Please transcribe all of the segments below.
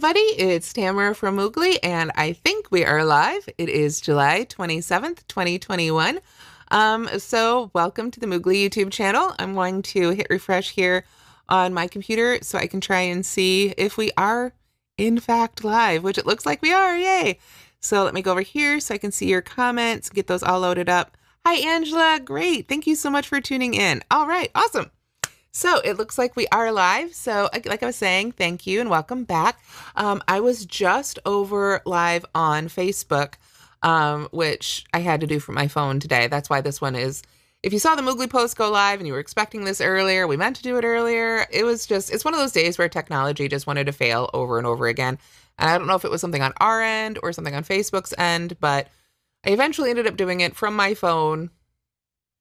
everybody. It's Tamara from Moogly, and I think we are live. It is July 27th, 2021. So welcome to the Moogly YouTube channel. I'm going to hit refresh here on my computer so I can try and see if we are in fact live, which it looks like we are. Yay. So let me go over here so I can see your comments, get those all loaded up. Hi, Angela. Great. Thank you so much for tuning in. All right. Awesome. So it looks like we are live. So like I was saying, thank you and welcome back. I was just over live on Facebook, which I had to do from my phone today. That's why this one is, if you saw the Moogly post go live and you were expecting this earlier, we meant to do it earlier. It's one of those days where technology just wanted to fail over and over again. And I don't know if it was something on our end or something on Facebook's end, but I eventually ended up doing it from my phone,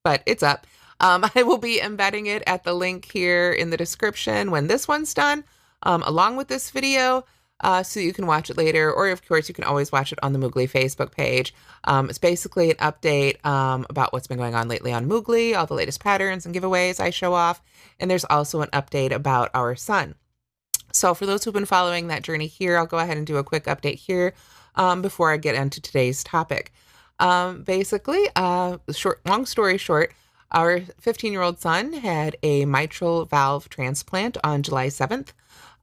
but it's up. I will be embedding it at the link here in the description when this one's done, along with this video, so you can watch it later. Or, of course, you can always watch it on the Moogly Facebook page. It's basically an update about what's been going on lately on Moogly, all the latest patterns and giveaways I show off. And there's also an update about our son. So for those who've been following that journey here, I'll go ahead and do a quick update here before I get into today's topic. Basically, long story short, our 15-year-old son had a mitral valve transplant on July 7th,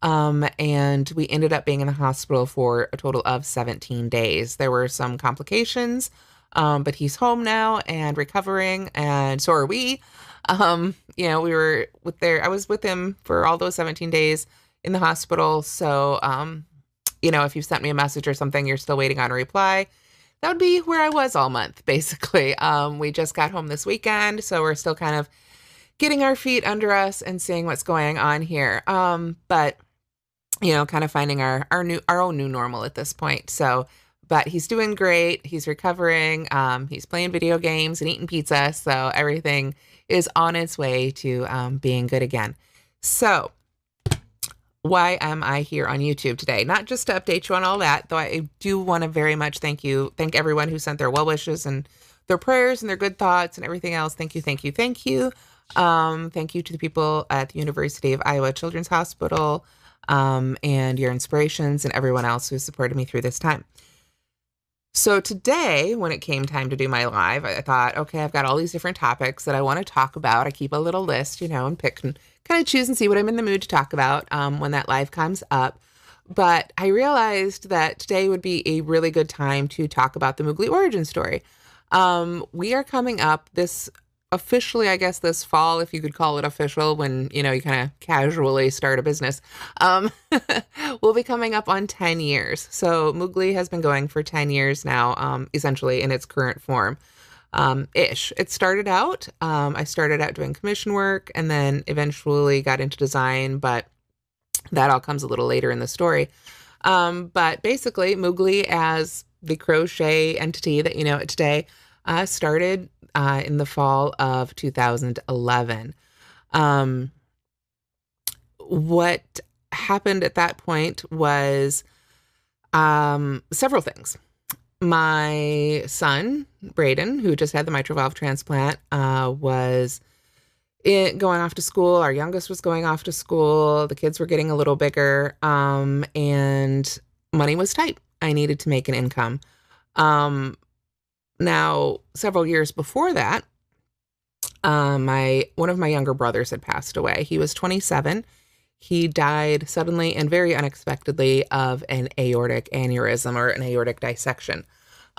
and we ended up being in the hospital for a total of 17 days. There were some complications, but he's home now and recovering, and so are we. I was with him for all those 17 days in the hospital, so, if you sent me a message or something, you're still waiting on a reply, that would be where I was all month, basically. We just got home this weekend, so we're still kind of getting our feet under us and seeing what's going on here. But kind of finding our own new normal at this point. So, but he's doing great. He's recovering. He's playing video games and eating pizza. So everything is on its way to being good again. So why am I here on YouTube today? Not just to update you on all that, though I do want to very much thank everyone who sent their well wishes and their prayers and their good thoughts and everything else. Thank you, thank you, thank you. Thank you to the people at the University of Iowa Children's Hospital and your inspirations and everyone else who supported me through this time. So today, when it came time to do my live, I thought, okay, I've got all these different topics that I want to talk about. I keep a little list, and pick and kind of choose and see what I'm in the mood to talk about when that live comes up. But I realized that today would be a really good time to talk about the Moogly origin story. We are coming up officially, I guess, this fall, if you could call it official, when, you kind of casually start a business, we'll be coming up on 10 years. So Moogly has been going for 10 years now, essentially in its current form, ish. It started out, I started out doing commission work and then eventually got into design, but that all comes a little later in the story. But basically Moogly, as the crochet entity that you know it today, started in the fall of 2011. What happened at that point was several things. My son, Braden, who just had the mitral valve transplant, was going off to school. Our youngest was going off to school. The kids were getting a little bigger, and money was tight. I needed to make an income. Now, several years before that, one of my younger brothers had passed away. He was 27. He died suddenly and very unexpectedly of an aortic aneurysm or an aortic dissection,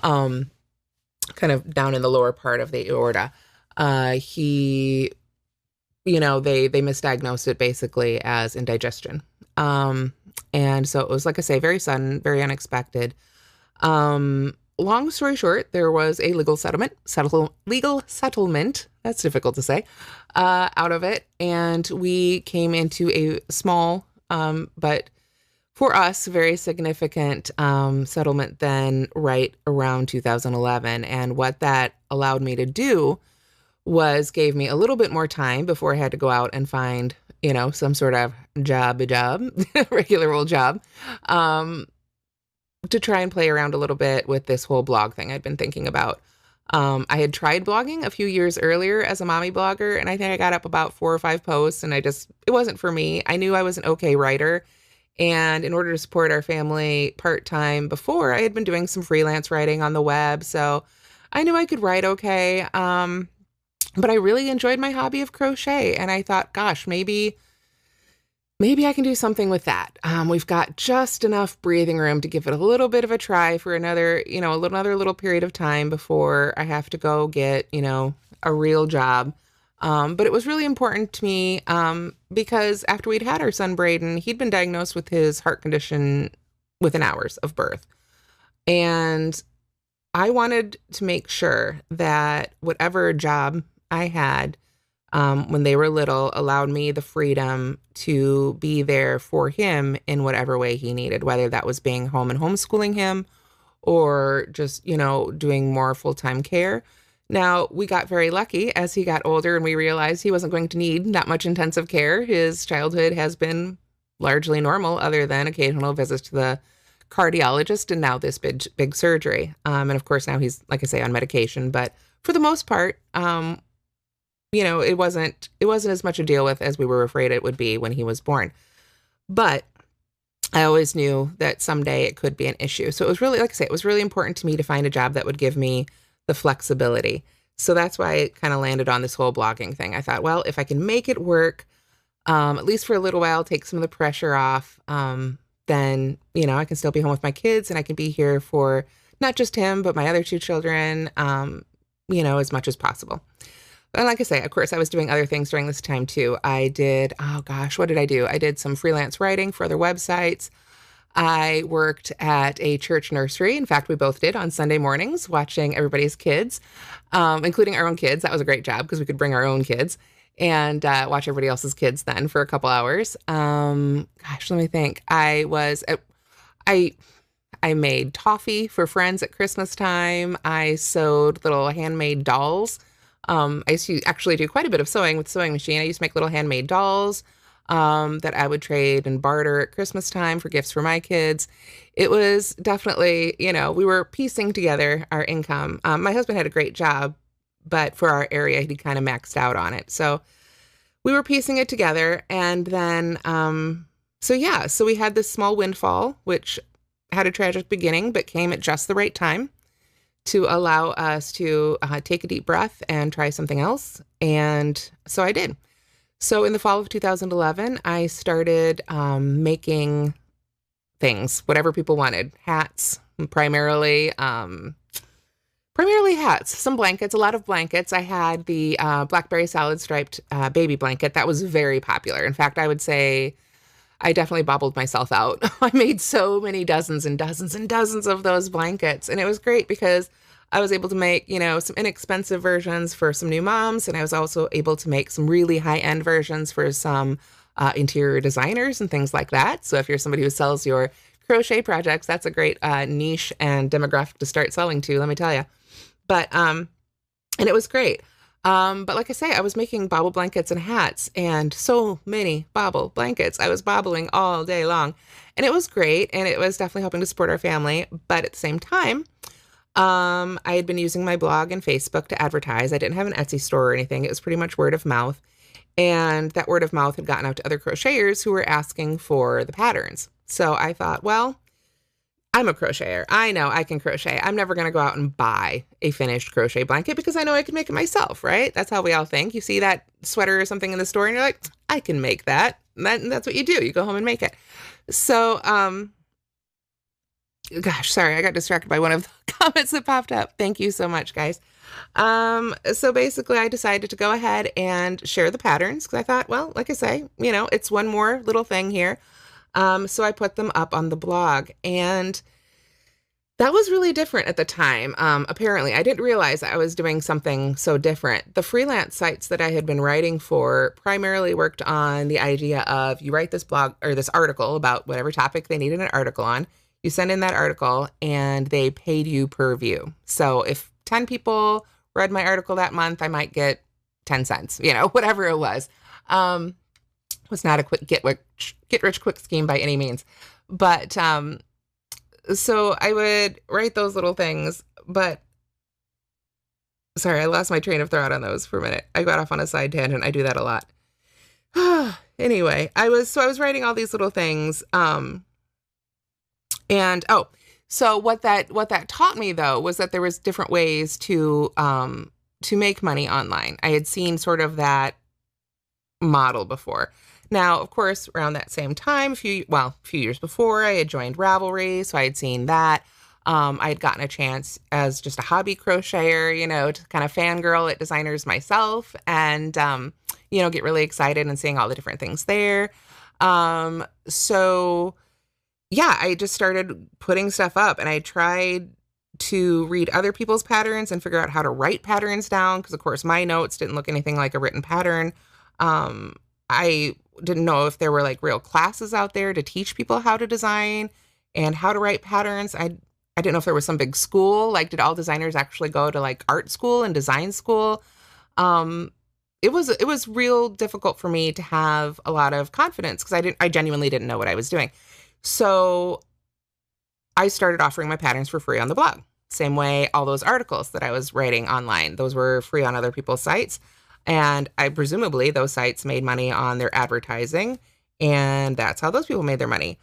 kind of down in the lower part of the aorta. They misdiagnosed it basically as indigestion. And so it was, like I say, very sudden, very unexpected. Long story short, there was a legal settlement, that's difficult to say, out of it. And we came into a small, but for us, very significant settlement then right around 2011. And what that allowed me to do was gave me a little bit more time before I had to go out and find, some sort of job, regular old job, to try and play around a little bit with this whole blog thing I'd been thinking about. I had tried blogging a few years earlier as a mommy blogger, and I think I got up about 4 or 5 posts, and it wasn't for me. I knew I was an okay writer, And in order to support our family part-time before, I had been doing some freelance writing on the web. So I knew I could write okay. But I really enjoyed my hobby of crochet. And I thought, gosh, maybe I can do something with that. We've got just enough breathing room to give it a little bit of a try for another little period of time before I have to go get, a real job. But it was really important to me because after we'd had our son Braden, he'd been diagnosed with his heart condition within hours of birth. And I wanted to make sure that whatever job I had when they were little allowed me the freedom to be there for him in whatever way he needed, whether that was being home and homeschooling him or just, doing more full-time care. Now, we got very lucky as he got older and we realized he wasn't going to need that much intensive care. His childhood has been largely normal other than occasional visits to the cardiologist and now this big surgery. And of course, now he's, like I say, on medication. But for the most part, it wasn't as much a deal with as we were afraid it would be when he was born. But I always knew that someday it could be an issue. So it was really, like I say, it was really important to me to find a job that would give me the flexibility. So that's why it kind of landed on this whole blogging thing. I thought, well, if I can make it work, at least for a little while, take some of the pressure off, then, I can still be home with my kids and I can be here for not just him, but my other two children, as much as possible. And like I say, of course, I was doing other things during this time too. I did, oh gosh, what did I do? I did some freelance writing for other websites. I worked at a church nursery. In fact, we both did on Sunday mornings, watching everybody's kids, including our own kids. That was a great job because we could bring our own kids and watch everybody else's kids then for a couple hours. Gosh, let me think. I made toffee for friends at Christmas time. I sewed little handmade dolls. I used to actually do quite a bit of sewing with the sewing machine. I used to make little handmade dolls that I would trade and barter at Christmas time for gifts for my kids. It was definitely, we were piecing together our income. My husband had a great job, but for our area, he kind of maxed out on it. So we were piecing it together. And then, so we had this small windfall, which had a tragic beginning, but came at just the right time to allow us to take a deep breath and try something else. And so I did. So in the fall of 2011, I started making things, whatever people wanted. Hats, primarily hats, some blankets, a lot of blankets. I had the blackberry salad striped baby blanket. That was very popular. In fact, I would say I definitely bobbled myself out. I made so many dozens and dozens and dozens of those blankets. And it was great because I was able to make, some inexpensive versions for some new moms. And I was also able to make some really high-end versions for some interior designers and things like that. So if you're somebody who sells your crochet projects, that's a great niche and demographic to start selling to, let me tell you. But, and it was great. But like I say, I was making bobble blankets and hats and so many bobble blankets. I was bobbling all day long and it was great. And it was definitely helping to support our family. But at the same time, I had been using my blog and Facebook to advertise. I didn't have an Etsy store or anything. It was pretty much word of mouth. And that word of mouth had gotten out to other crocheters who were asking for the patterns. So I thought, well, I'm a crocheter. I know I can crochet. I'm never going to go out and buy a finished crochet blanket because I know I can make it myself, right? That's how we all think. You see that sweater or something in the store and you're like, I can make that. And that's what you do. You go home and make it. So, gosh, sorry, I got distracted by one of the comments that popped up. Thank you so much, guys. So basically I decided to go ahead and share the patterns because I thought, well, like I say, it's one more little thing here. So I put them up on the blog and that was really different at the time. Apparently I didn't realize I was doing something so different. The freelance sites that I had been writing for primarily worked on the idea of you write this blog or this article about whatever topic they needed an article on. You send in that article and they paid you per view. So if 10 people read my article that month, I might get 10 cents, whatever it was. Was not a quick get rich quick scheme by any means. But so I would write those little things, but sorry, I lost my train of thought on those for a minute. I got off on a side tangent. I do that a lot. Anyway, I was writing all these little things. And so what that taught me though was that there was different ways to make money online. I had seen sort of that model before. Now, of course, around that same time, a few years before, I had joined Ravelry, so I had seen that. I had gotten a chance as just a hobby crocheter, to kind of fangirl at designers myself and, get really excited and seeing all the different things there. So yeah, I just started putting stuff up and I tried to read other people's patterns and figure out how to write patterns down. Because of course my notes didn't look anything like a written pattern. I didn't know if there were like real classes out there to teach people how to design and how to write patterns. I didn't know if there was some big school, like did all designers actually go to like art school and design school? It was real difficult for me to have a lot of confidence because I genuinely didn't know what I was doing. So I started offering my patterns for free on the blog. Same way all those articles that I was writing online, those were free on other people's sites. And I presumably those sites made money on their advertising, and that's how those people made their money.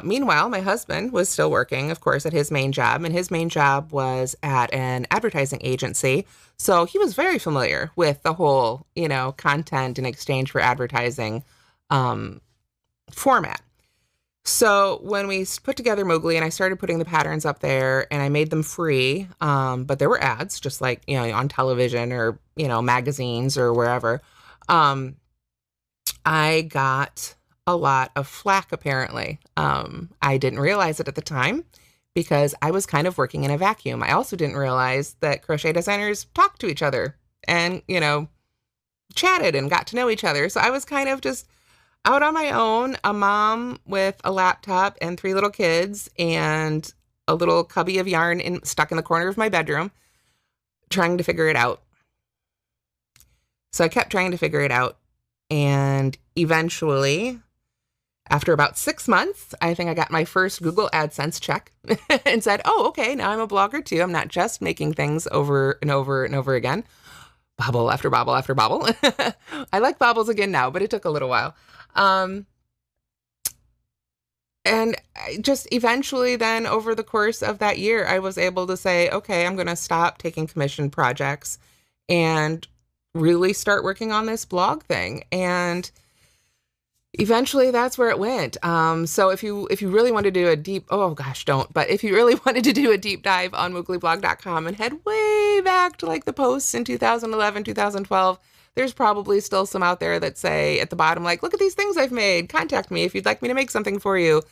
Meanwhile, my husband was still working, of course, at his main job, and his main job was at an advertising agency. So he was very familiar with the whole, content in exchange for advertising format. So when we put together Moogly and I started putting the patterns up there and I made them free, but there were ads just like, on television or, magazines or wherever, I got a lot of flack apparently. I didn't realize it at the time because I was kind of working in a vacuum. I also didn't realize that crochet designers talked to each other and, chatted and got to know each other. So I was kind of just out on my own, a mom with a laptop and 3 little kids and a little cubby of yarn stuck in the corner of my bedroom, trying to figure it out. So I kept trying to figure it out. And eventually, after about 6 months, I think I got my first Google AdSense check and said, oh, okay, now I'm a blogger too. I'm not just making things over and over and over again. Bobble after bobble after bobble. I like bobbles again now, but it took a little while. And just eventually then over the course of that year, I was able to say, okay, I'm going to stop taking commission projects and really start working on this blog thing. And eventually that's where it went. So if you really want to do a deep, oh gosh, don't, but if you really wanted to do a deep dive on mooglyblog.com and head way back to like the posts in 2011, 2012, there's probably still some out there that say at the bottom, like, look at these things I've made. Contact me if you'd like me to make something for you.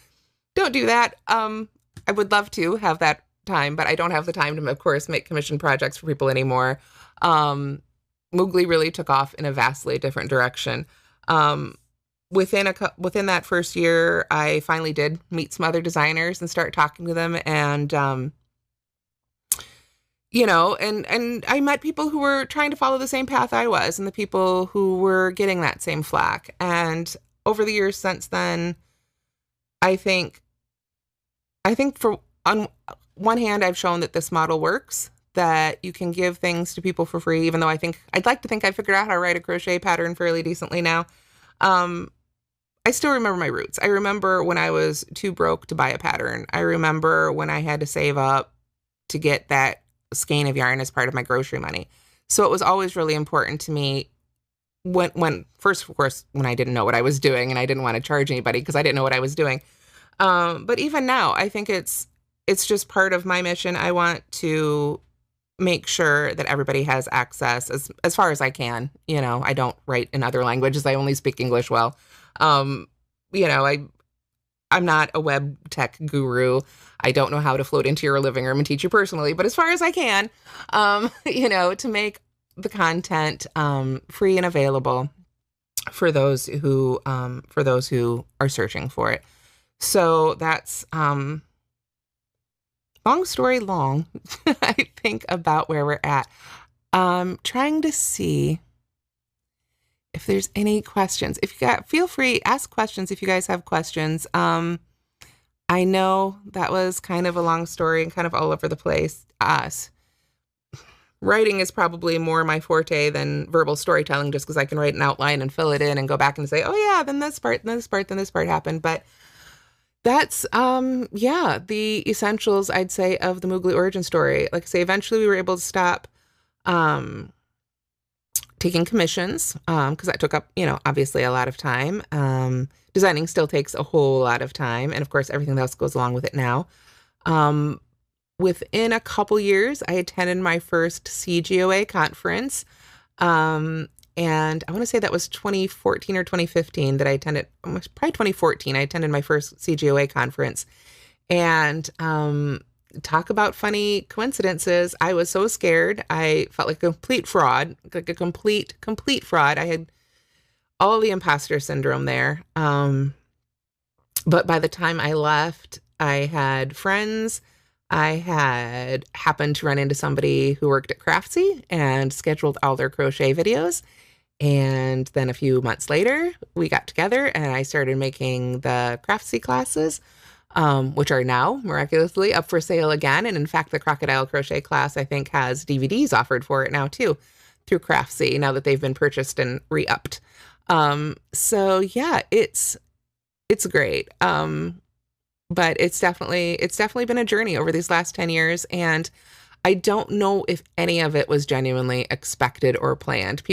Don't do that. I would love to have that time, but I don't have the time to, of course, make commission projects for people anymore. Moogly really took off in a vastly different direction. Within that first year, I finally did meet some other designers and start talking to them. And, and I met people who were trying to follow the same path I was and the people who were getting that same flack. And over the years since then, I think on one hand, I've shown that this model works, that you can give things to people for free, even though I'd like to think I figured out how to write a crochet pattern fairly decently now. I still remember my roots. I remember when I was too broke to buy a pattern. I remember when I had to save up to get that skein of yarn as part of my grocery money. So it was always really important to me when first, of course, when I didn't know what I was doing and I didn't want to charge anybody because I didn't know what I was doing. But even now, I think it's just part of my mission. I want to make sure that everybody has access as far as I can. I don't write in other languages. I only speak English well. I'm not a web tech guru. I don't know how to float into your living room and teach you personally, but as far as I can, to make the content free and available for those who are searching for it. So that's long story long, I think, about where we're at. Trying to see if there's any questions. Feel free, ask questions if you guys have questions. I know that was kind of a long story and kind of all over the place. writing is probably more my forte than verbal storytelling, just because I can write an outline and fill it in and go back and say, oh yeah, then this part, then this part, then this part happened. But that's, yeah, the essentials, I'd say, of the Moogly origin story. Like I say, eventually we were able to stop taking commissions, because that took up, obviously a lot of time. Designing still takes a whole lot of time. And of course, everything else goes along with it now. Within a couple years, I attended my first CGOA conference. And I want to say that was 2014 or 2015 that I attended, probably 2014, I attended my first CGOA conference. And talk about funny coincidences. I was so scared. I felt like a complete fraud, like a complete fraud. I had all the imposter syndrome there. But by the time I left, I had friends. I had happened to run into somebody who worked at Craftsy and scheduled all their crochet videos. And then a few months later, we got together and I started making the Craftsy classes, which are now miraculously up for sale again. And in fact, the crocodile crochet class, I think, has DVDs offered for it now too, through Craftsy, now that they've been purchased and re-upped. So yeah, it's great. But it's definitely been a journey over these last 10 years. And I don't know if any of it was genuinely expected or planned.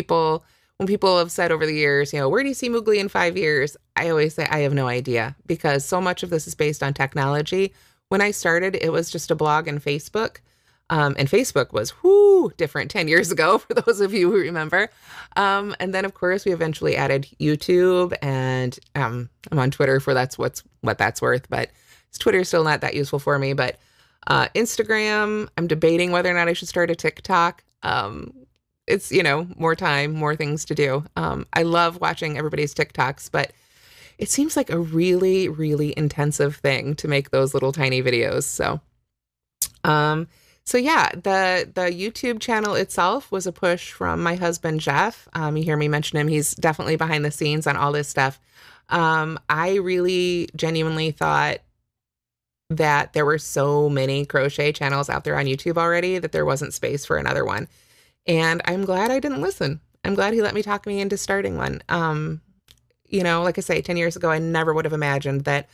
When people have said over the years, where do you see Moogly in 5 years? I always say I have no idea, because so much of this is based on technology. When I started, it was just a blog and Facebook. And Facebook was different 10 years ago, for those of you who remember. And then, of course, we eventually added YouTube, and I'm on Twitter for what that's worth. But Twitter's still not that useful for me. But Instagram, I'm debating whether or not I should start a TikTok. It's, more time, more things to do. I love watching everybody's TikToks, but it seems like a really, really intensive thing to make those little tiny videos. So yeah, the YouTube channel itself was a push from my husband, Jeff. You hear me mention him. He's definitely behind the scenes on all this stuff. I really genuinely thought that there were so many crochet channels out there on YouTube already that there wasn't space for another one. And I'm glad I didn't listen. I'm glad he let me talk me into starting one. Like I say, 10 years ago, I never would have imagined that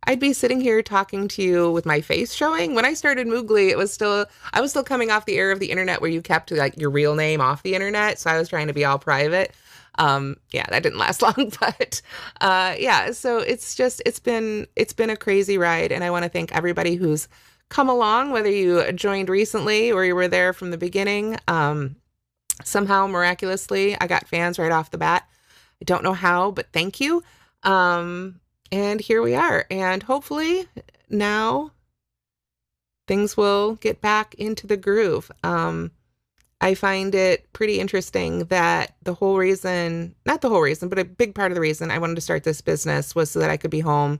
I'd be sitting here talking to you with my face showing. When I started Moogly, I was still coming off the era of the internet where you kept like your real name off the internet. So I was trying to be all private. Yeah, that didn't last long, but yeah, so it's been a crazy ride. And I want to thank everybody who's come along, whether you joined recently or you were there from the beginning. Somehow, miraculously, I got fans right off the bat. I don't know how, but thank you. And here we are. And hopefully now things will get back into the groove. I find it pretty interesting that not the whole reason, but a big part of the reason I wanted to start this business was so that I could be home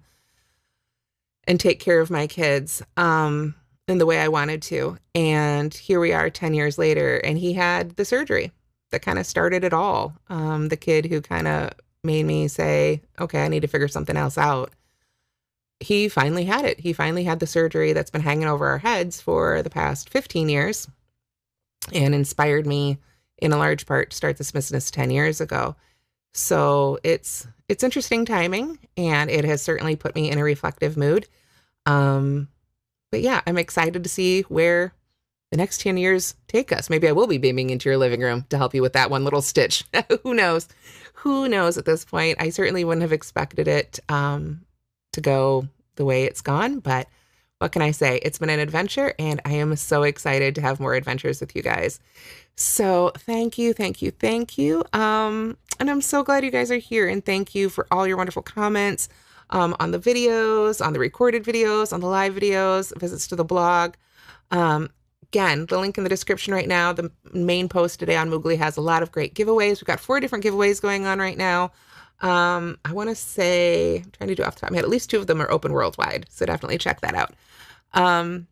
and take care of my kids in the way I wanted to. And here we are 10 years later, and he had the surgery that kind of started it all. The kid who kind of made me say, okay, I need to figure something else out. He finally had it. He finally had the surgery that's been hanging over our heads for the past 15 years and inspired me in a large part to start this business 10 years ago. So it's interesting timing, and it has certainly put me in a reflective mood. But yeah, I'm excited to see where the next 10 years take us. Maybe I will be beaming into your living room to help you with that one little stitch. Who knows? Who knows at this point? I certainly wouldn't have expected it to go the way it's gone, but what can I say? It's been an adventure, and I am so excited to have more adventures with you guys. So thank you, thank you, thank you. And I'm so glad you guys are here, and thank you for all your wonderful comments on the videos, on the recorded videos, on the live videos, visits to the blog. Again, the link in the description right now. The main post today on Moogly has a lot of great giveaways. We've got 4 different giveaways going on right now. I want to say, I'm trying to do off the top of my head, at least 2 of them are open worldwide. So definitely check that out. And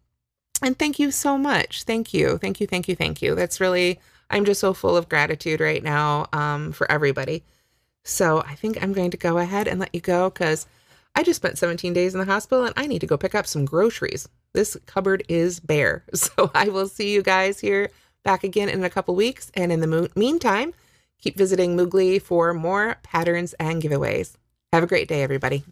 thank you so much. Thank you. Thank you. Thank you. Thank you. That's really, I'm just so full of gratitude right now for everybody. So I think I'm going to go ahead and let you go, because I just spent 17 days in the hospital and I need to go pick up some groceries. This cupboard is bare. So I will see you guys here back again in a couple weeks. And in the meantime, keep visiting Moogly for more patterns and giveaways. Have a great day, everybody.